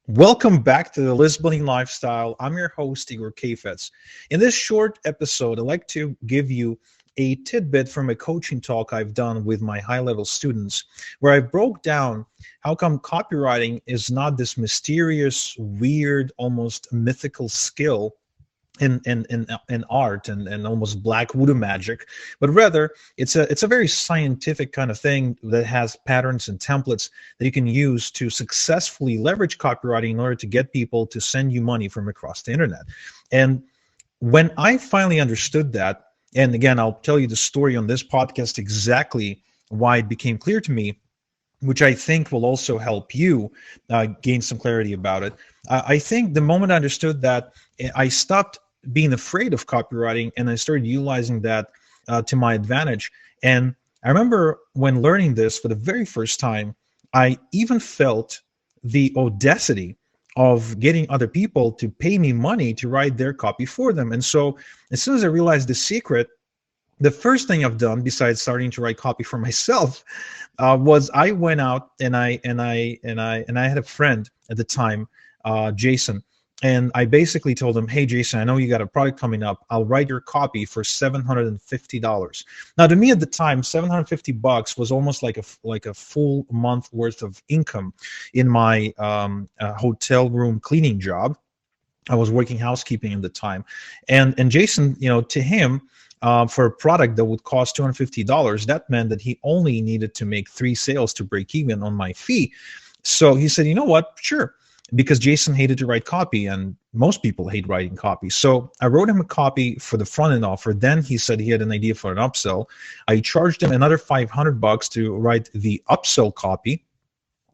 Welcome back to the List Building Lifestyle. I'm your host, Igor Kafetz. In this short episode, I'd like to give you a tidbit from a coaching talk I've done with my high-level students, where I broke down how come copywriting is not this mysterious, weird, almost mythical skill in art and almost black voodoo magic, but rather it's a very scientific kind of thing that has patterns and templates that you can use to successfully leverage copywriting in order to get people to send you money from across the internet. And when I finally understood that, and again, I'll tell you the story on this podcast exactly why it became clear to me, which I think will also help you gain some clarity about it. I think the moment I understood that, I stopped being afraid of copywriting and I started utilizing that to my advantage. And I remember when learning this for the very first time, I even felt the audacity of getting other people to pay me money to write their copy for them. And so as soon as I realized the secret, the first thing I've done besides starting to write copy for myself was I went out and I had a friend at the time, Jason. And I basically told him, hey, Jason, I know you got a product coming up. I'll write your copy for $750. Now, to me at the time, $750 was almost like a full month worth of income in my hotel room cleaning job. I was working housekeeping at the time. And Jason, to him, for a product that would cost $250, that meant that he only needed to make 3 sales to break even on my fee. So he said, you know what, sure. Because Jason hated to write copy, and most people hate writing copy. So I wrote him a copy for the front end offer. Then he said he had an idea for an upsell. I charged him another $500 to write the upsell copy.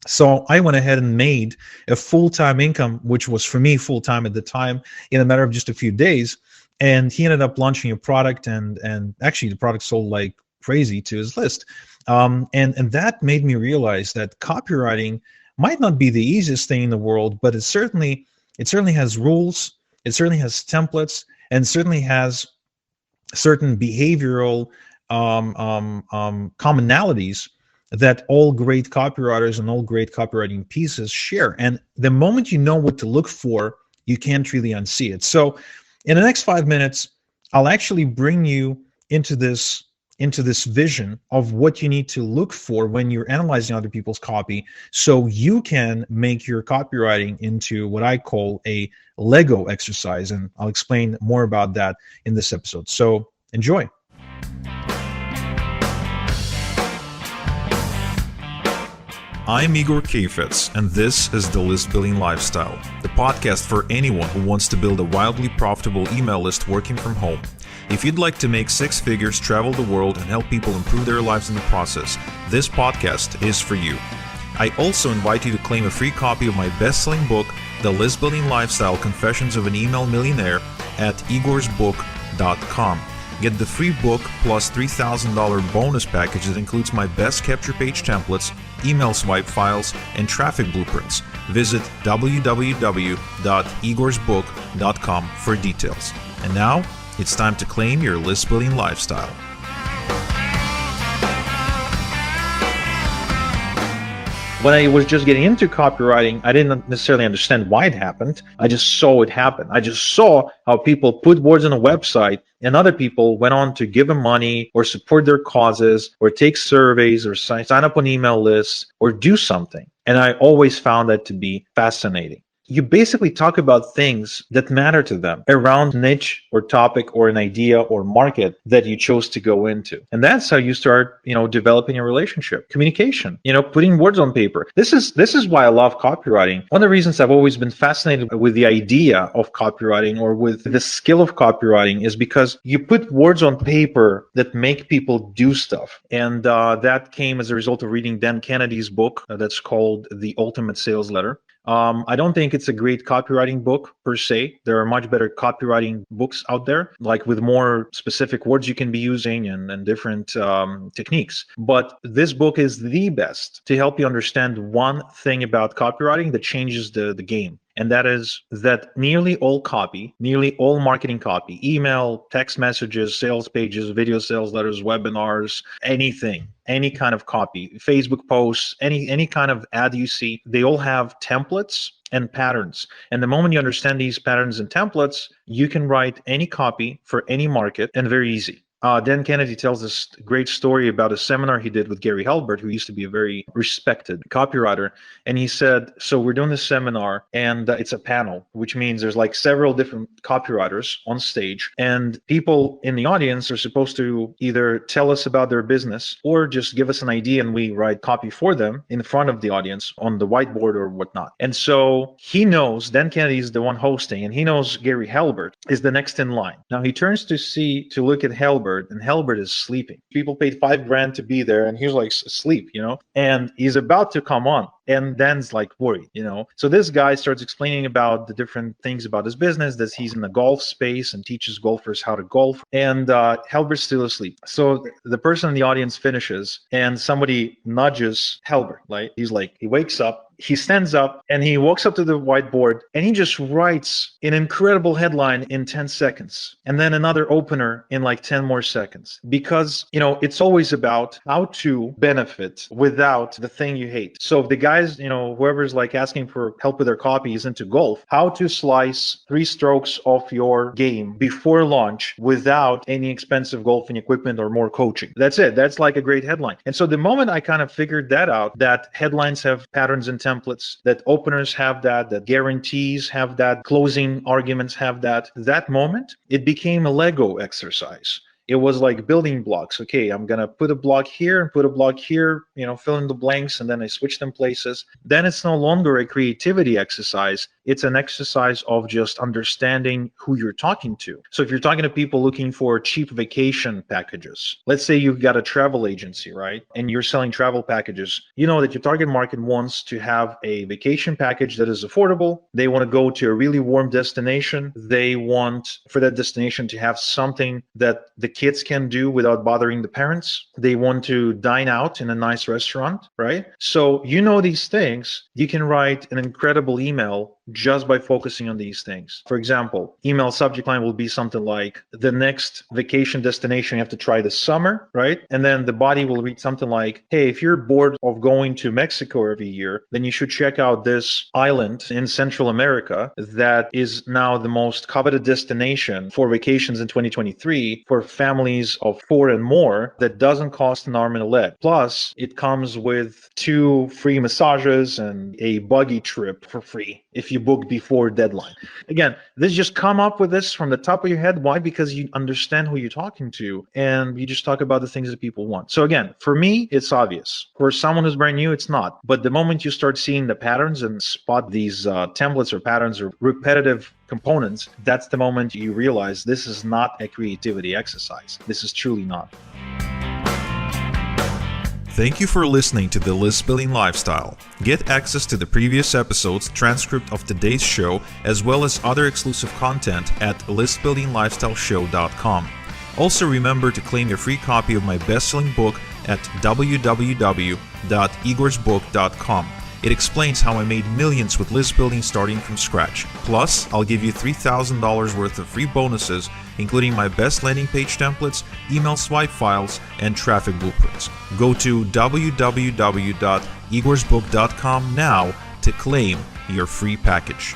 So I went ahead and made a full-time income, which was for me full-time at the time, in a matter of just a few days. And he ended up launching a product, and actually the product sold like crazy to his list. And that made me realize that copywriting might not be the easiest thing in the world, but it certainly has rules, it certainly has templates, and certainly has certain behavioral commonalities that all great copywriters and all great copywriting pieces share. And the moment you know what to look for, you can't really unsee it. So in the next 5 minutes, I'll actually bring you into this vision of what you need to look for when you're analyzing other people's copy, so you can make your copywriting into what I call a Lego exercise. And I'll explain more about that in this episode. So enjoy. I'm Igor Kafetz, and this is the List Building Lifestyle, the podcast for anyone who wants to build a wildly profitable email list working from home. If you'd like to make 6 figures, travel the world, and help people improve their lives in the process, this podcast is for you. I also invite you to claim a free copy of my best-selling book, The List Building Lifestyle: Confessions of an Email Millionaire, at igorsbook.com. Get the free book plus $3,000 bonus package that includes my best capture page templates, email swipe files, and traffic blueprints. Visit www.igorsbook.com for details. And now, it's time to claim your list building lifestyle. When I was just getting into copywriting, I didn't necessarily understand why it happened. I just saw it happen. I just saw how people put words on a website and other people went on to give them money or support their causes or take surveys or sign up on email lists or do something. And I always found that to be fascinating. You basically talk about things that matter to them around niche or topic or an idea or market that you chose to go into. And that's how you start, developing a relationship, communication, putting words on paper. This is why I love copywriting. One of the reasons I've always been fascinated with the idea of copywriting or with the skill of copywriting is because you put words on paper that make people do stuff. And that came as a result of reading Dan Kennedy's book that's called The Ultimate Sales Letter. I don't think it's a great copywriting book per se. There are much better copywriting books out there, like with more specific words you can be using and different techniques. But this book is the best to help you understand one thing about copywriting that changes the game. And that is that nearly all copy, nearly all marketing copy, email, text messages, sales pages, video sales letters, webinars, anything, any kind of copy, Facebook posts, any kind of ad you see, they all have templates and patterns. And the moment you understand these patterns and templates, you can write any copy for any market, and very easy. Dan Kennedy tells this great story about a seminar he did with Gary Halbert, who used to be a very respected copywriter. And he said, so we're doing this seminar, and it's a panel, which means there's like several different copywriters on stage, and people in the audience are supposed to either tell us about their business or just give us an idea, and we write copy for them in front of the audience on the whiteboard or whatnot. And so he knows, Dan Kennedy is the one hosting, and he knows Gary Halbert is the next in line. Now he turns to look at Halbert, and Halbert is sleeping. People paid $5,000 to be there, and he was like asleep, and he's about to come on. And Dan's like worried, So this guy starts explaining about the different things about his business, that he's in the golf space and teaches golfers how to golf. And Halbert's still asleep. So the person in the audience finishes, and somebody nudges Halbert. Like he wakes up, he stands up, and he walks up to the whiteboard, and he just writes an incredible headline in 10 seconds, and then another opener in like 10 more seconds. Because, it's always about how to benefit without the thing you hate. So if the guys, whoever's like asking for help with their copy is into golf, how to slice 3 strokes off your game before launch without any expensive golfing equipment or more coaching. That's it. That's like a great headline. And so the moment I kind of figured that out, that headlines have patterns and templates, that openers have that guarantees have that, closing arguments have that moment, it became a Lego exercise. It was like building blocks. Okay, I'm going to put a block here and put a block here, fill in the blanks, and then I switch them places. Then it's no longer a creativity exercise. It's an exercise of just understanding who you're talking to. So if you're talking to people looking for cheap vacation packages, let's say you've got a travel agency, right? And you're selling travel packages, you know that your target market wants to have a vacation package that is affordable. They want to go to a really warm destination. They want for that destination to have something that the kids can do without bothering the parents. They want to dine out in a nice restaurant, right? So these things, you can write an incredible email just by focusing on these things. For example, email subject line will be something like the next vacation destination you have to try this summer, right? And then the body will read something like, hey, if you're bored of going to Mexico every year, then you should check out this island in Central America that is now the most coveted destination for vacations in 2023 for families of 4 and more, that doesn't cost an arm and a leg. Plus, it comes with 2 free massages and a buggy trip for free if you book before deadline. Again, just come up with this from the top of your head. Why? Because you understand who you're talking to, and you just talk about the things that people want. So again, for me, it's obvious. For someone who's brand new, it's not. But the moment you start seeing the patterns and spot these templates or patterns or repetitive components, that's the moment you realize this is not a creativity exercise. This is truly not. Thank you for listening to the List Building Lifestyle. Get access to the previous episodes, transcript of today's show, as well as other exclusive content at listbuildinglifestyleshow.com. Also remember to claim your free copy of my best-selling book at www.igorsbook.com. It explains how I made millions with list building starting from scratch. Plus, I'll give you $3,000 worth of free bonuses, including my best landing page templates, email swipe files, and traffic blueprints. Go to www.igorsbook.com now to claim your free package.